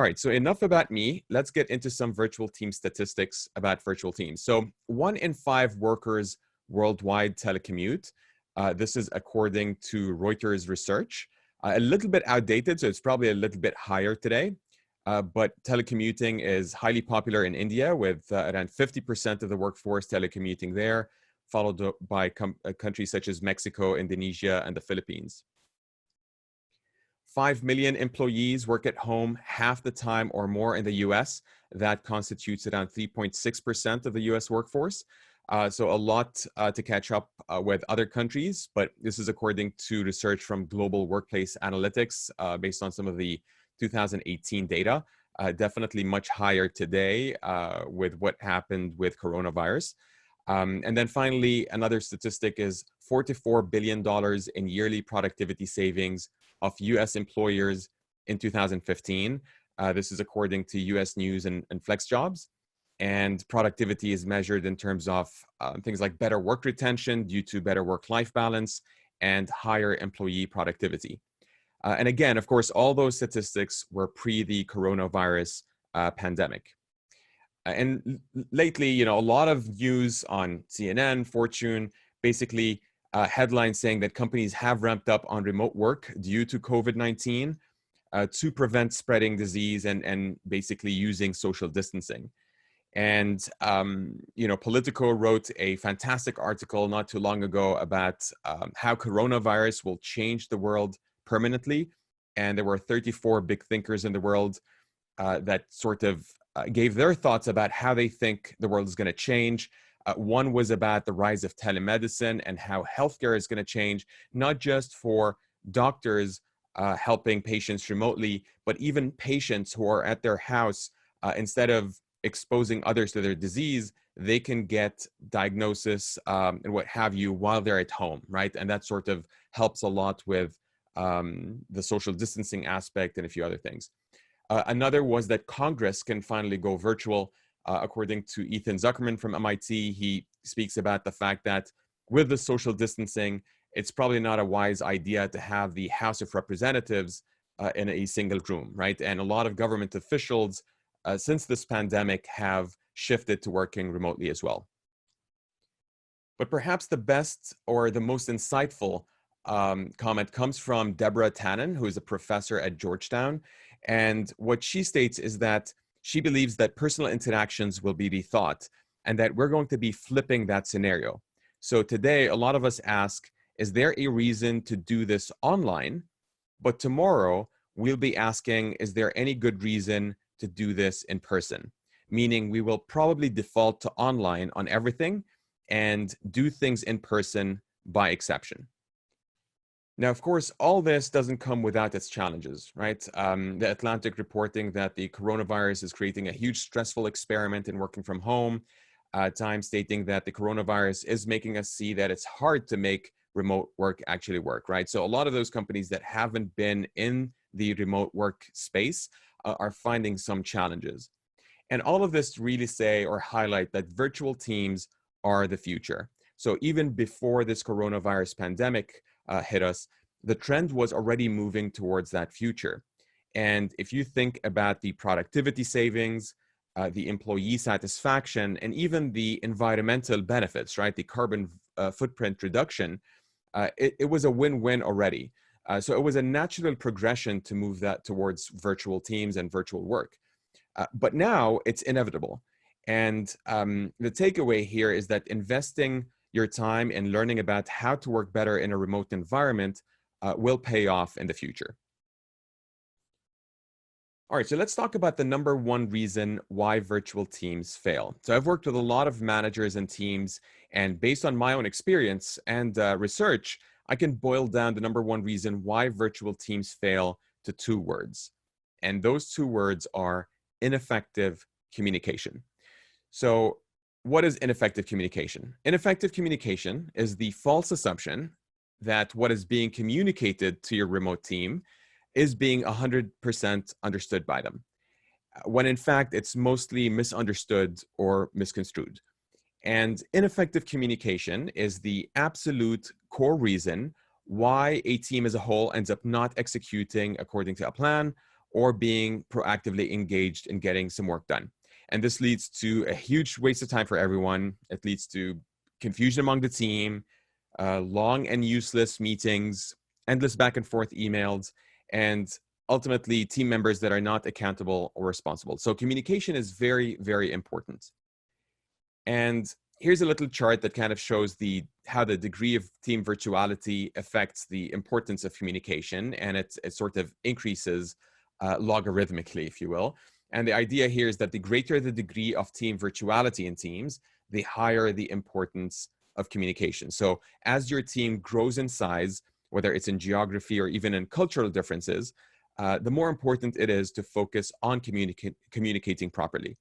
All right, so enough about me. Let's get into some virtual team statistics about virtual teams. So 1 in 5 workers worldwide telecommute. This is according to Reuters research. A little bit outdated, so it's probably a little bit higher today. But telecommuting is highly popular in India with around 50% of the workforce telecommuting there, followed by countries such as Mexico, Indonesia, and the Philippines. 5 million employees work at home half the time or more in the US. That constitutes around 3.6% of the US workforce. So a lot to catch up with other countries, but this is according to research from Global Workplace Analytics based on some of the 2018 data. Definitely much higher today with what happened with coronavirus. And then finally, another statistic is $44 billion in yearly productivity savings of US employers in 2015. This is according to US News and FlexJobs. And productivity is measured in terms of things like better work retention due to better work-life balance and higher employee productivity. And again, of course, all those statistics were pre the coronavirus pandemic. And lately, a lot of news on CNN, Fortune, basically headlines saying that companies have ramped up on remote work due to COVID-19 to prevent spreading disease and basically using social distancing. And, Politico wrote a fantastic article not too long ago about how coronavirus will change the world permanently. And there were 34 big thinkers in the world that sort of gave their thoughts about how they think the world is going to change. One was about the rise of telemedicine and how healthcare is going to change, not just for doctors helping patients remotely, but even patients who are at their house, instead of exposing others to their disease, they can get diagnosis and what have you while they're at home, right? And that sort of helps a lot with the social distancing aspect and a few other things. Another was that Congress can finally go virtual. According to Ethan Zuckerman from MIT, he speaks about the fact that with the social distancing, it's probably not a wise idea to have the House of Representatives in a single room, right? And a lot of government officials since this pandemic have shifted to working remotely as well. But perhaps the best or the most insightful comment comes from Deborah Tannen, who is a professor at Georgetown. And what she states is that she believes that personal interactions will be rethought and that we're going to be flipping that scenario. So today, a lot of us ask, is there a reason to do this online? But tomorrow, we'll be asking, is there any good reason to do this in person? Meaning we will probably default to online on everything and do things in person by exception. Now, of course, all this doesn't come without its challenges, right? The Atlantic reporting that the coronavirus is creating a huge stressful experiment in working from home. Time stating that the coronavirus is making us see that it's hard to make remote work actually work, right? So a lot of those companies that haven't been in the remote work space are finding some challenges. And all of this really say or highlight that virtual teams are the future. So even before this coronavirus pandemic hit us, the trend was already moving towards that future. And if you think about the productivity savings, the employee satisfaction, and even the environmental benefits, right? The carbon footprint reduction, it was a win-win already. So it was a natural progression to move that towards virtual teams and virtual work. But now it's inevitable. And the takeaway here is that investing your time in learning about how to work better in a remote environment will pay off in the future. All right, so let's talk about the number one reason why virtual teams fail. So I've worked with a lot of managers and teams, and based on my own experience and research, I can boil down the number one reason why virtual teams fail to 2 words. And those 2 words are ineffective communication. So what is ineffective communication? Ineffective communication is the false assumption that what is being communicated to your remote team is being 100% understood by them, when in fact it's mostly misunderstood or misconstrued. And ineffective communication is the absolute core reason why a team as a whole ends up not executing according to a plan or being proactively engaged in getting some work done. And this leads to a huge waste of time for everyone. It leads to confusion among the team, long and useless meetings, endless back and forth emails, and ultimately team members that are not accountable or responsible. So communication is very, very important. And here's a little chart that kind of shows how the degree of team virtuality affects the importance of communication, and it sort of increases logarithmically, if you will. And the idea here is that the greater the degree of team virtuality in teams, the higher the importance of communication. So as your team grows in size, whether it's in geography or even in cultural differences, the more important it is to focus on communicating properly.